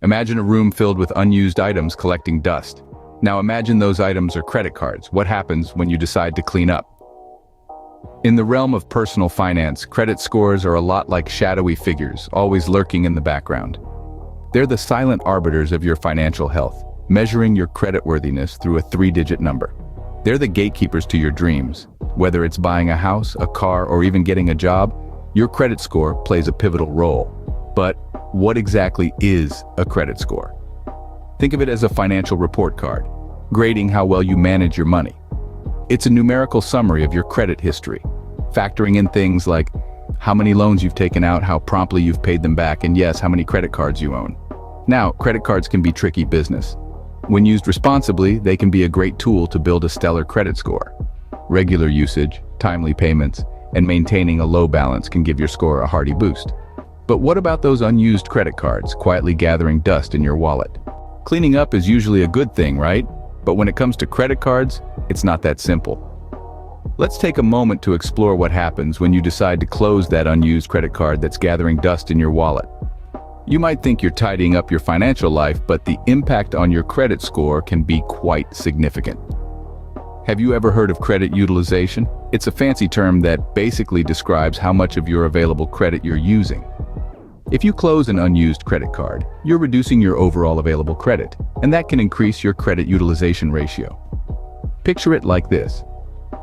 Imagine a room filled with unused items collecting dust. Now imagine those items are credit cards. What happens when you decide to clean up? In the realm of personal finance, credit scores are a lot like shadowy figures, always lurking in the background. They're the silent arbiters of your financial health, measuring your creditworthiness through a three-digit number. They're the gatekeepers to your dreams. Whether it's buying a house, a car, or even getting a job, your credit score plays a pivotal role. But what exactly is a credit score? Think of it as a financial report card, grading how well you manage your money. It's a numerical summary of your credit history, factoring in things like how many loans you've taken out, how promptly you've paid them back, and yes, how many credit cards you own. Now, credit cards can be tricky business. When used responsibly, they can be a great tool to build a stellar credit score. Regular usage, timely payments, and maintaining a low balance can give your score a hearty boost. But what about those unused credit cards, quietly gathering dust in your wallet? Cleaning up is usually a good thing, right? But when it comes to credit cards, it's not that simple. Let's take a moment to explore what happens when you decide to close that unused credit card that's gathering dust in your wallet. You might think you're tidying up your financial life, but the impact on your credit score can be quite significant. Have you ever heard of credit utilization? It's a fancy term that basically describes how much of your available credit you're using. If you close an unused credit card, you're reducing your overall available credit, and that can increase your credit utilization ratio. Picture it like this.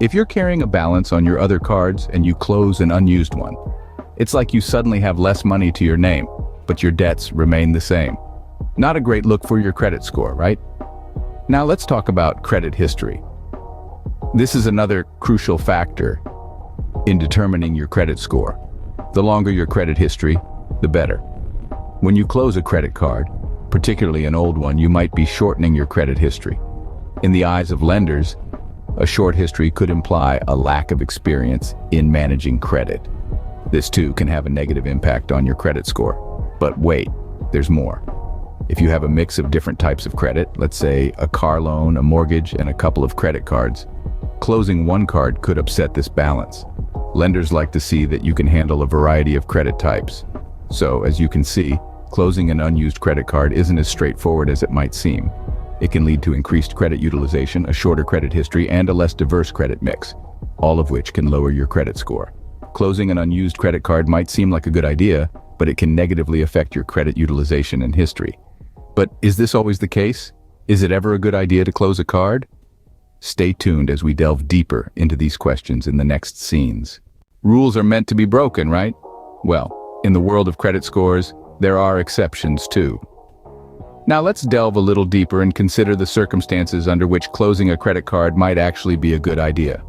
If you're carrying a balance on your other cards and you close an unused one, it's like you suddenly have less money to your name, but your debts remain the same. Not a great look for your credit score, right? Now let's talk about credit history. This is another crucial factor in determining your credit score. The longer your credit history, the better. When you close a credit card, particularly an old one, you might be shortening your credit history. In the eyes of lenders, a short history could imply a lack of experience in managing credit. This too can have a negative impact on your credit score. But wait, there's more. If you have a mix of different types of credit, let's say a car loan, a mortgage, and a couple of credit cards, closing one card could upset this balance. Lenders like to see that you can handle a variety of credit types. So, as you can see, closing an unused credit card isn't as straightforward as it might seem. It can lead to increased credit utilization, a shorter credit history, and a less diverse credit mix, all of which can lower your credit score. Closing an unused credit card might seem like a good idea, but it can negatively affect your credit utilization and history. But is this always the case? Is it ever a good idea to close a card? Stay tuned as we delve deeper into these questions in the next scenes. Rules are meant to be broken, right? Well, in the world of credit scores, there are exceptions too. Now let's delve a little deeper and consider the circumstances under which closing a credit card might actually be a good idea.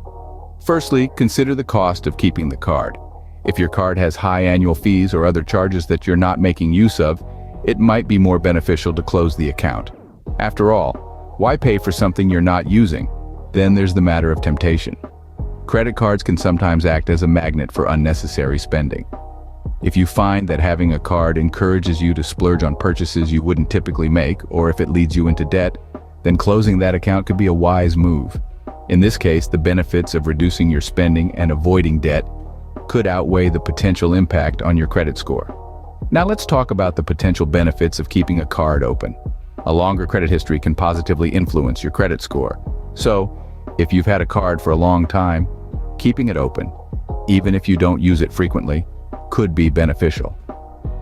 Firstly, consider the cost of keeping the card. If your card has high annual fees or other charges that you're not making use of, it might be more beneficial to close the account. After all, why pay for something you're not using? Then there's the matter of temptation. Credit cards can sometimes act as a magnet for unnecessary spending. If you find that having a card encourages you to splurge on purchases you wouldn't typically make, or if it leads you into debt, then closing that account could be a wise move. In this case, the benefits of reducing your spending and avoiding debt could outweigh the potential impact on your credit score. Now let's talk about the potential benefits of keeping a card open. A longer credit history can positively influence your credit score. So, if you've had a card for a long time, keeping it open, even if you don't use it frequently, could be beneficial.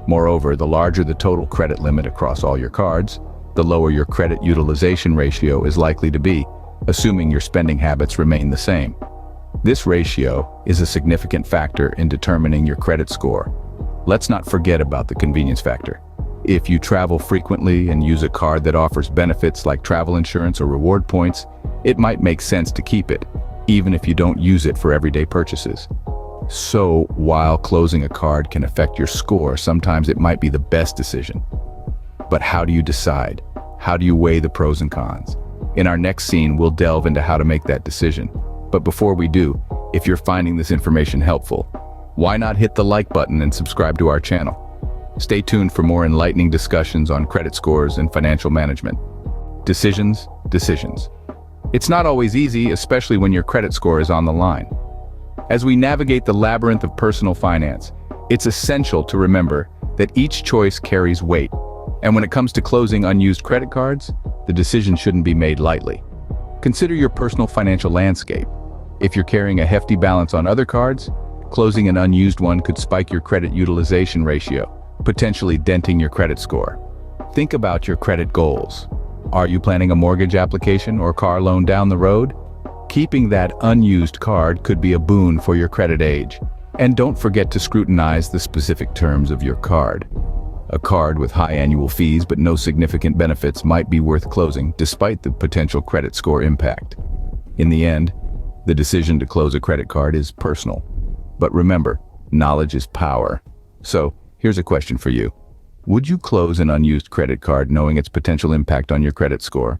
Moreover, the larger the total credit limit across all your cards, the lower your credit utilization ratio is likely to be, assuming your spending habits remain the same. This ratio is a significant factor in determining your credit score. Let's not forget about the convenience factor. If you travel frequently and use a card that offers benefits like travel insurance or reward points, it might make sense to keep it, even if you don't use it for everyday purchases. So, while closing a card can affect your score, sometimes it might be the best decision. But how do you decide? How do you weigh the pros and cons? In our next scene, we'll delve into how to make that decision. But before we do, if you're finding this information helpful, why not hit the like button and subscribe to our channel? Stay tuned for more enlightening discussions on credit scores and financial management. Decisions. It's not always easy, especially when your credit score is on the line. As we navigate the labyrinth of personal finance, it's essential to remember that each choice carries weight. And when it comes to closing unused credit cards, the decision shouldn't be made lightly. Consider your personal financial landscape. If you're carrying a hefty balance on other cards, closing an unused one could spike your credit utilization ratio, potentially denting your credit score. Think about your credit goals. Are you planning a mortgage application or car loan down the road? Keeping that unused card could be a boon for your credit age. And don't forget to scrutinize the specific terms of your card. A card with high annual fees but no significant benefits might be worth closing despite the potential credit score impact. In the end, the decision to close a credit card is personal. But remember, knowledge is power. So, here's a question for you. Would you close an unused credit card knowing its potential impact on your credit score?